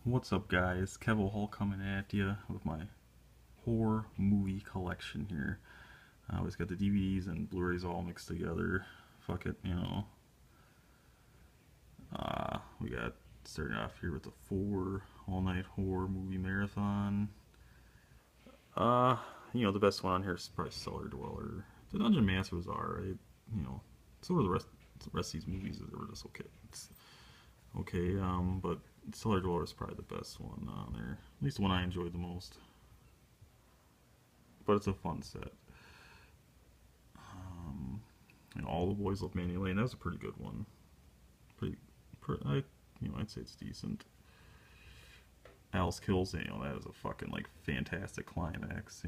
What's up, guys? Kevo Hall coming at you with my horror movie collection here. I always got the DVDs and Blu-rays all mixed together. Fuck it, you know. We got starting off here with the 4 all-night horror movie marathon. Uh, the best one on here is probably Cellar Dweller. The Dungeon Master was alright. So were the rest of these movies. They were just okay. It's okay, but Cellar Dweller is probably the best one on there. At least the one I enjoyed the most. But it's a fun set. All the Boys Love Manny Lane. That was a pretty good one. I'd say it's decent. Alice Kills. That was a fucking fantastic climax.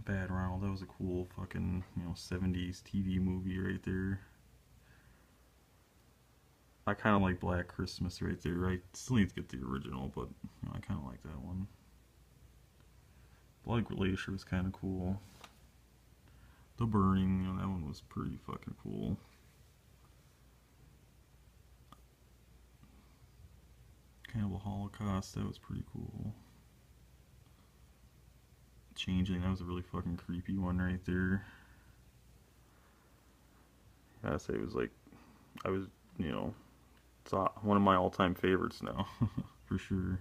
Bad Ronald. That was a cool fucking 70s TV movie right there. I kind of like Black Christmas right there. I still need to get the original, but I kind of like that one. Blood Glacier was kind of cool. The Burning, that one was pretty fucking cool. Cannibal Holocaust, that was pretty cool. Changeling, that was a really fucking creepy one right there. I gotta say, it was it's one of my all-time favorites now, for sure.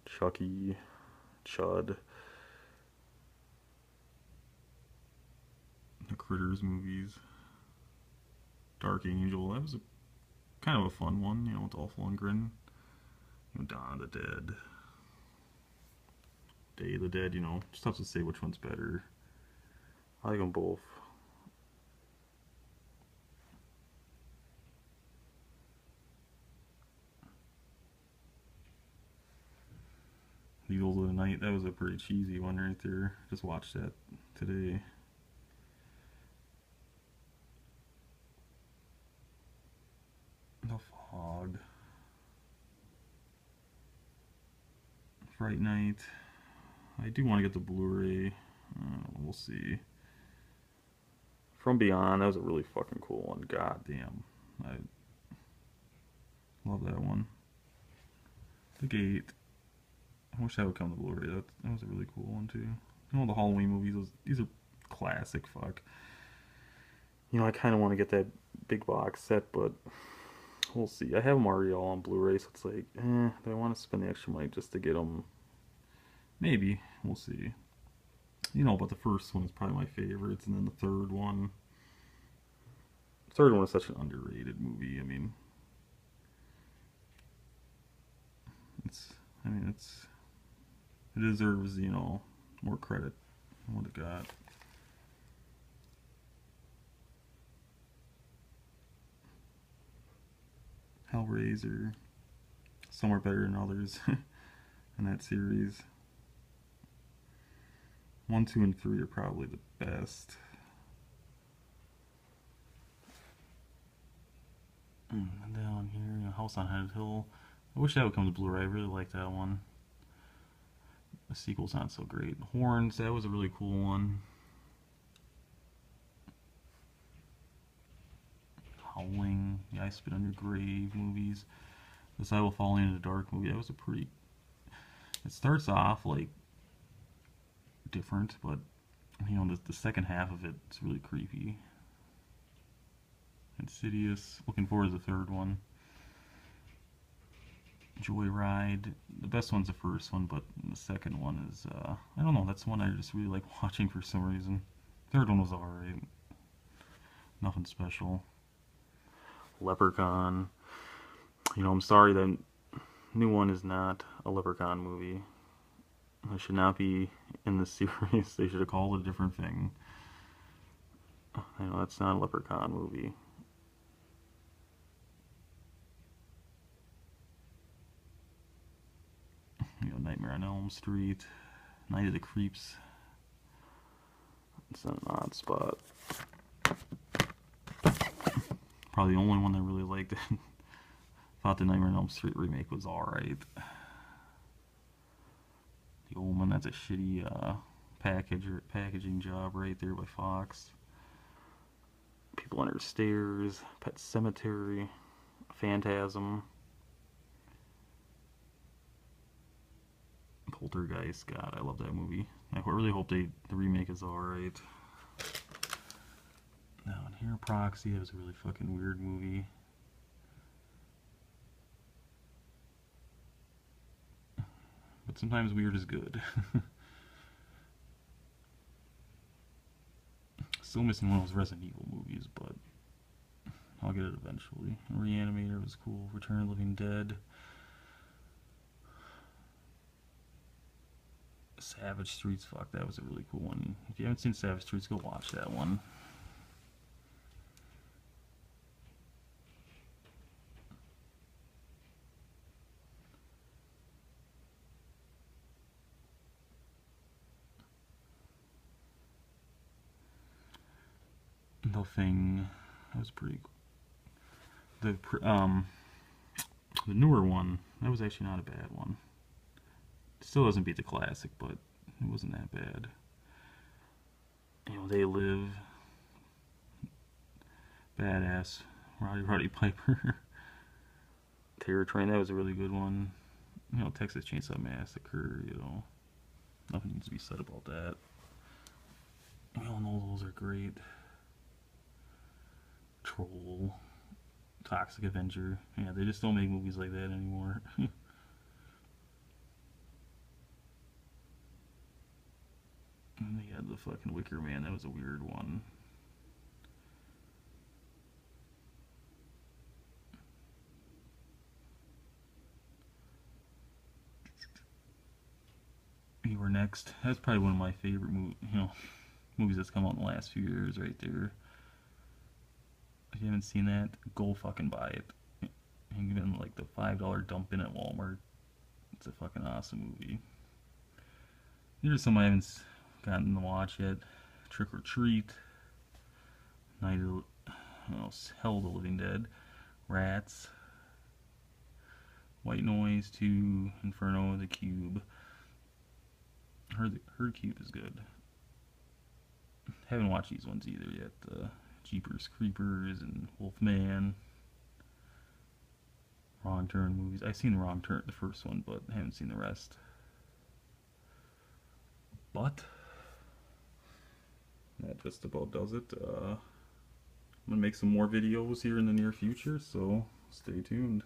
Chucky, Chud, the Critters movies, Dark Angel, that was kind of a fun one, with Dolph Lundgren. Dawn of the Dead, Day of the Dead, just tough to say which one's better. I like them both. Eagles of the Night, that was a pretty cheesy one right there. Just watched that today. The Fog. Fright Night. I do want to get the Blu Ray. We'll see. From Beyond, that was a really fucking cool one. God damn. I love that one. The Gate. I wish that would come to Blu-ray. That was a really cool one too. The Halloween movies, these are classic. Fuck. I kind of want to get that big box set, but we'll see. I have them already all on Blu-ray, so it's like, do I want to spend the extra money just to get them? Maybe. We'll see. But the first one is probably my favorite, and then the third one. The third one is such an underrated movie. It deserves, more credit than what it got. Hellraiser, some are better than others in that series. 1, 2, and 3 are probably the best. And down here, House on Haunted Hill. I wish that would come to Blu-ray. I really like that one. The sequel's not so great. Horns, that was a really cool one. Howling, The I Spit on Your Grave movies. This I Will Fall Into the Dark movie, that was a pretty... It starts off, different, but, the second half of it's really creepy. Insidious, looking forward to the third one. Joyride, the best one's the first one, but the second one is, I don't know, that's one I just really like watching for some reason. Third one was alright. Nothing special. Leprechaun. I'm sorry that new one is not a Leprechaun movie. It should not be in the series. They should have called it a different thing. That's not a Leprechaun movie. Nightmare on Elm Street, Night of the Creeps. It's an odd spot. Probably the only one I really liked. Thought the Nightmare on Elm Street remake was alright. The Omen, that's a shitty packaging job right there by Fox. People Winter Stairs, Pet Cemetery, Phantasm, Poltergeist. God, I love that movie. I really hope the remake is alright. Now in here, Proxy, that was a really fucking weird movie. But sometimes weird is good. Still missing one of those Resident Evil movies, but I'll get it eventually. Reanimator was cool. Return of the Living Dead. Savage Streets, fuck, that was a really cool one. If you haven't seen Savage Streets, go watch that one. The Thing, that was pretty cool. The newer one, that was actually not a bad one. It still doesn't beat the classic, but it wasn't that bad. You know, They Live, badass. Roddy Piper. Terror Train, that was a really good one. You know, Texas Chainsaw Massacre, you know. Nothing needs to be said about that. We all know those are great. Troll, Toxic Avenger. Yeah, they just don't make movies like that anymore. And they had the fucking Wicker Man, that was a weird one. You Were Next. That's probably one of my favorite movies that's come out in the last few years right there. If you haven't seen that, go fucking buy it. And even like the $5 dump in at Walmart. It's a fucking awesome movie. Here's some I haven't gotten to watch yet. Trick or Treat. Hell of the Living Dead. Rats. White Noise 2. Inferno. The Cube. Her Cube is good. Haven't watched these ones either yet. Jeepers Creepers and Wolfman. Wrong Turn movies. I've seen Wrong Turn, the first one, but I haven't seen the rest. But that just about does it. I'm gonna make some more videos here in the near future, so stay tuned.